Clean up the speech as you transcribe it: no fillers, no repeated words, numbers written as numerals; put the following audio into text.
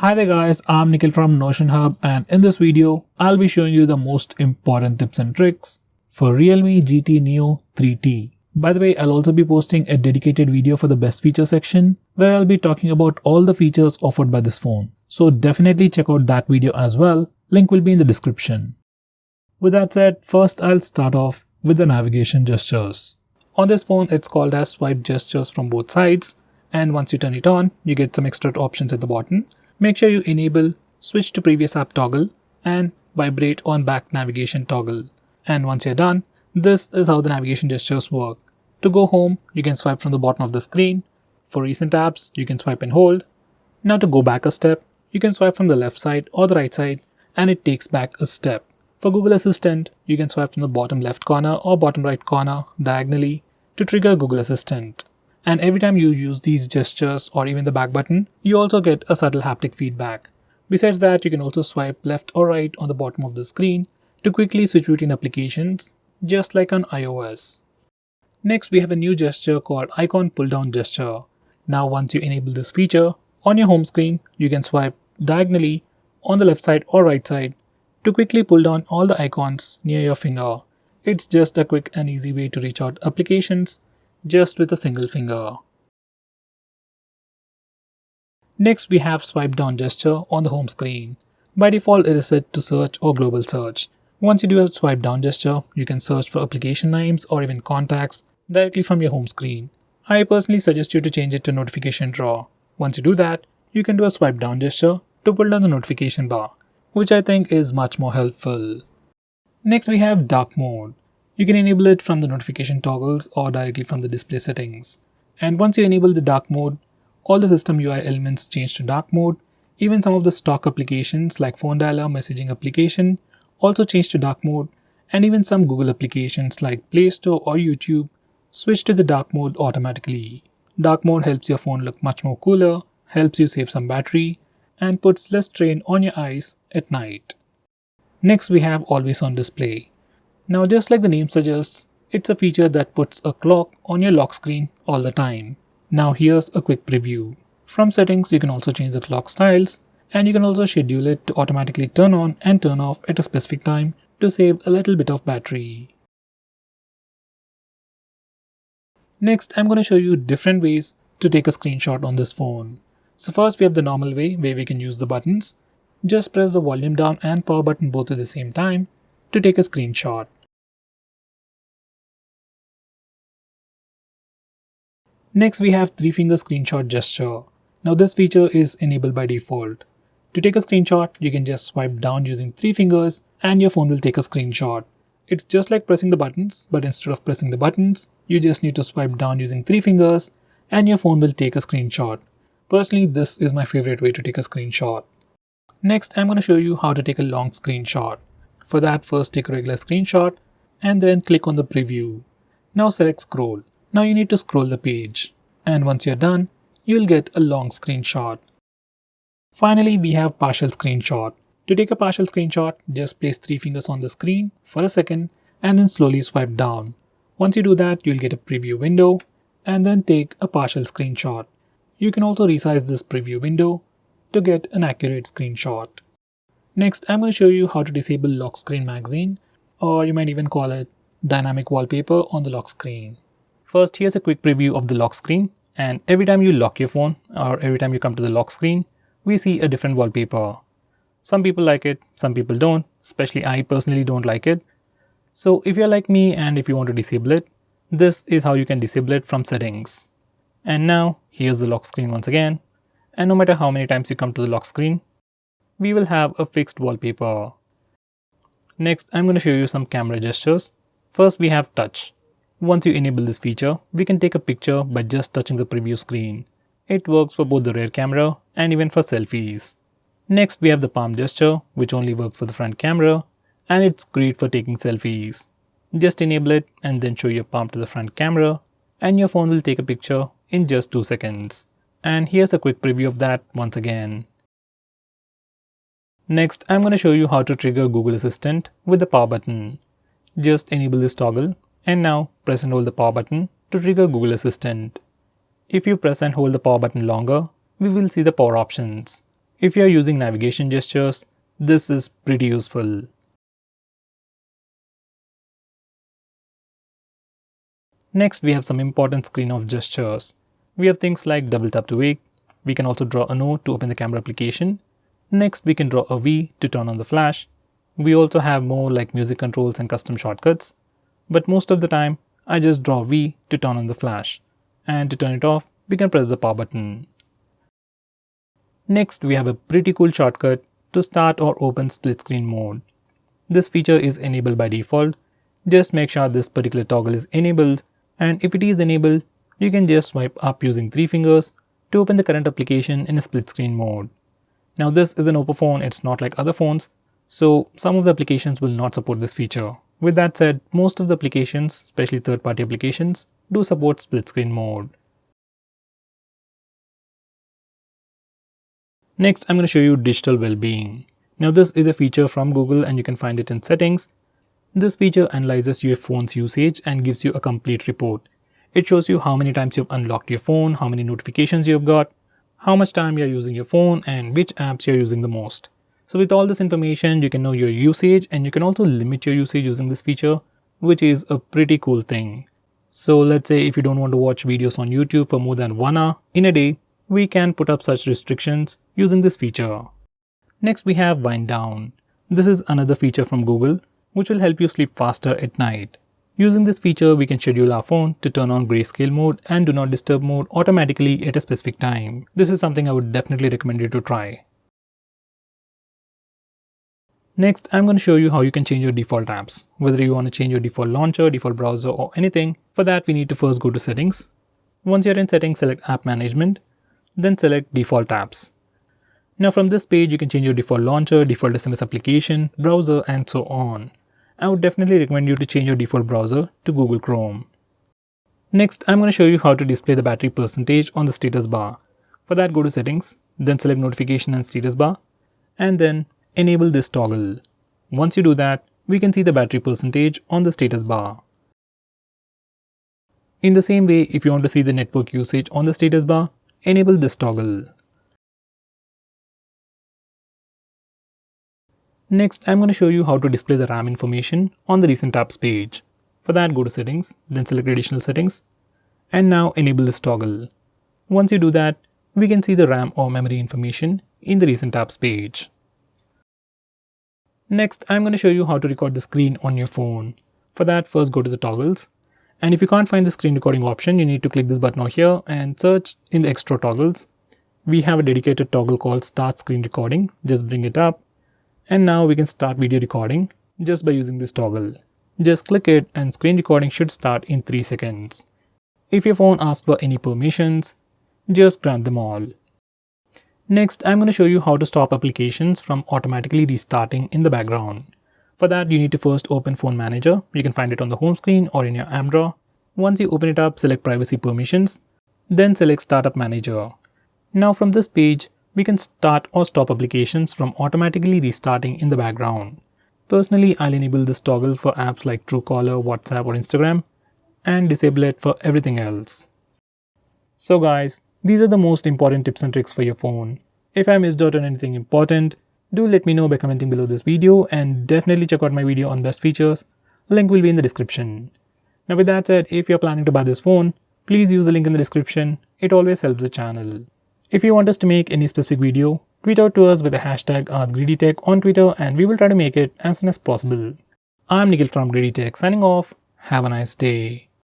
Hi there guys, I'm Nikhil from Notion Hub, and in this video, I'll be showing you the most important tips and tricks for Realme GT Neo 3T. By the way, I'll also be posting a dedicated video for the best feature section where I'll be talking about all the features offered by this phone. So definitely check out that video as well, link will be in the description. With that said, first I'll start off with the navigation gestures. On this phone, it's called as swipe gestures from both sides, and once you turn it on, you get some extra options at the bottom. Make sure you enable switch to previous app toggle and vibrate on back navigation toggle. And once you're done, this is how the navigation gestures work. To go home, you can swipe from the bottom of the screen. For recent apps, you can swipe and hold. Now to go back a step, you can swipe from the left side or the right side and it takes back a step. For Google Assistant, you can swipe from the bottom left corner or bottom right corner diagonally to trigger Google Assistant. And every time you use these gestures or even the back button, you also get a subtle haptic feedback. Besides that, you can also swipe left or right on the bottom of the screen to quickly switch between applications, just like on iOS. Next, we have a new gesture called icon pull down gesture. Now once you enable this feature, on your home screen, you can swipe diagonally on the left side or right side to quickly pull down all the icons near your finger. It's just a quick and easy way to reach out applications just with a single finger. Next, we have swipe down gesture on the home screen. By default, it is set to search or global search. Once you do a swipe down gesture, you can search for application names or even contacts directly from your home screen. I personally suggest you to change it to notification drawer. Once you do that, you can do a swipe down gesture to pull down the notification bar, which I think is much more helpful. Next, we have dark mode. You can enable it from the notification toggles or directly from the display settings. And once you enable the dark mode, all the system UI elements change to dark mode. Even some of the stock applications like phone dialer, messaging application also change to dark mode, and even some Google applications like Play Store or YouTube switch to the dark mode automatically. Dark mode helps your phone look much more cooler, helps you save some battery, and puts less strain on your eyes at night. Next, we have always on display. Now, just like the name suggests, it's a feature that puts a clock on your lock screen all the time. Now here's a quick preview. From settings, you can also change the clock styles, and you can also schedule it to automatically turn on and turn off at a specific time to save a little bit of battery. Next, I'm going to show you different ways to take a screenshot on this phone. So first, we have the normal way where we can use the buttons. Just press the volume down and power button both at the same time to take a screenshot. Next, we have 3-finger screenshot gesture. Now this feature is enabled by default. To take a screenshot, you can just swipe down using 3 fingers and your phone will take a screenshot. It's just like pressing the buttons, but instead of pressing the buttons, you just need to swipe down using 3 fingers and your phone will take a screenshot. Personally, this is my favorite way to take a screenshot. Next, I'm going to show you how to take a long screenshot. For that, first take a regular screenshot and then click on the preview. Now select scroll. Now you need to scroll the page, and once you're done, you'll get a long screenshot. Finally, we have partial screenshot. To take a partial screenshot, just place 3 fingers on the screen for a second and then slowly swipe down. Once you do that, you'll get a preview window and then take a partial screenshot. You can also resize this preview window to get an accurate screenshot. Next, I'm going to show you how to disable lock screen magazine, or you might even call it dynamic wallpaper on the lock screen. First, here's a quick preview of the lock screen, and every time you lock your phone or every time you come to the lock screen, we see a different wallpaper. Some people like it, some people don't, especially I personally don't like it. So if you're like me and if you want to disable it, this is how you can disable it from settings. And now, here's the lock screen once again, and no matter how many times you come to the lock screen, we will have a fixed wallpaper. Next, I'm going to show you some camera gestures. First, we have touch. Once you enable this feature, we can take a picture by just touching the preview screen. It works for both the rear camera and even for selfies. Next, we have the palm gesture, which only works for the front camera, and it's great for taking selfies. Just enable it and then show your palm to the front camera, and your phone will take a picture in just 2 seconds. And here's a quick preview of that once again. Next, I'm going to show you how to trigger Google Assistant with the power button. Just enable this toggle. And now press and hold the power button to trigger Google Assistant. If you press and hold the power button longer, we will see the power options. If you are using navigation gestures, this is pretty useful. Next, we have some important screen off gestures. We have things like double tap to wake. We can also draw a note to open the camera application. Next, we can draw a V to turn on the flash. We also have more like music controls and custom shortcuts. But most of the time, I just draw V to turn on the flash. And to turn it off, we can press the power button. Next, we have a pretty cool shortcut to start or open split screen mode. This feature is enabled by default. Just make sure this particular toggle is enabled, and if it is enabled, you can just swipe up using 3 fingers to open the current application in a split screen mode. Now this is an Oppo phone, it's not like other phones, so some of the applications will not support this feature. With that said, most of the applications, especially third-party applications, do support split screen mode. Next, I'm going to show you digital well-being. Now this is a feature from Google and you can find it in settings. This feature analyzes your phone's usage and gives you a complete report. It shows you how many times you've unlocked your phone, how many notifications you've got, how much time you're using your phone, and which apps you're using the most. So with all this information, you can know your usage and you can also limit your usage using this feature, which is a pretty cool thing. So let's say if you don't want to watch videos on YouTube for more than 1 hour in a day, we can put up such restrictions using this feature. Next, we have wind down. This is another feature from Google, which will help you sleep faster at night. Using this feature, we can schedule our phone to turn on grayscale mode and do not disturb mode automatically at a specific time. This is something I would definitely recommend you to try. Next, I'm going to show you how you can change your default apps. Whether you want to change your default launcher, default browser, or anything, for that we need to first go to settings. Once you're in settings, select app management, then select default apps. Now from this page, you can change your default launcher, default SMS application, browser, and so on. I would definitely recommend you to change your default browser to Google Chrome. Next, I'm going to show you how to display the battery percentage on the status bar. For that, go to settings, then select notification and status bar, and then enable this toggle. Once you do that, we can see the battery percentage on the status bar. In the same way, if you want to see the network usage on the status bar, enable this toggle. Next, I'm going to show you how to display the RAM information on the recent apps page. For that, go to settings, then select additional settings, and now enable this toggle. Once you do that, we can see the RAM or memory information in the recent apps page. Next, I'm going to show you how to record the screen on your phone. For that, first go to the toggles, and if you can't find the screen recording option, you need to click this button over here and search in the extra toggles. We have a dedicated toggle called Start Screen Recording. Just bring it up. And now we can start video recording just by using this toggle. Just click it and screen recording should start in 3 seconds. If your phone asks for any permissions, just grant them all. Next, I'm going to show you how to stop applications from automatically restarting in the background. For that, you need to first open Phone Manager. You can find it on the home screen or in your app drawer. Once you open it up, select Privacy Permissions, then select Startup Manager. Now from this page, we can start or stop applications from automatically restarting in the background. Personally, I'll enable this toggle for apps like Truecaller, WhatsApp, or Instagram, and disable it for everything else. So guys, these are the most important tips and tricks for your phone. If I missed out on anything important, do let me know by commenting below this video, and definitely check out my video on best features. Link will be in the description. Now with that said, if you're planning to buy this phone, please use the link in the description. It always helps the channel. If you want us to make any specific video, tweet out to us with the hashtag AskGreedyTech on Twitter and we will try to make it as soon as possible. I'm Nikhil from GreedyTech signing off. Have a nice day.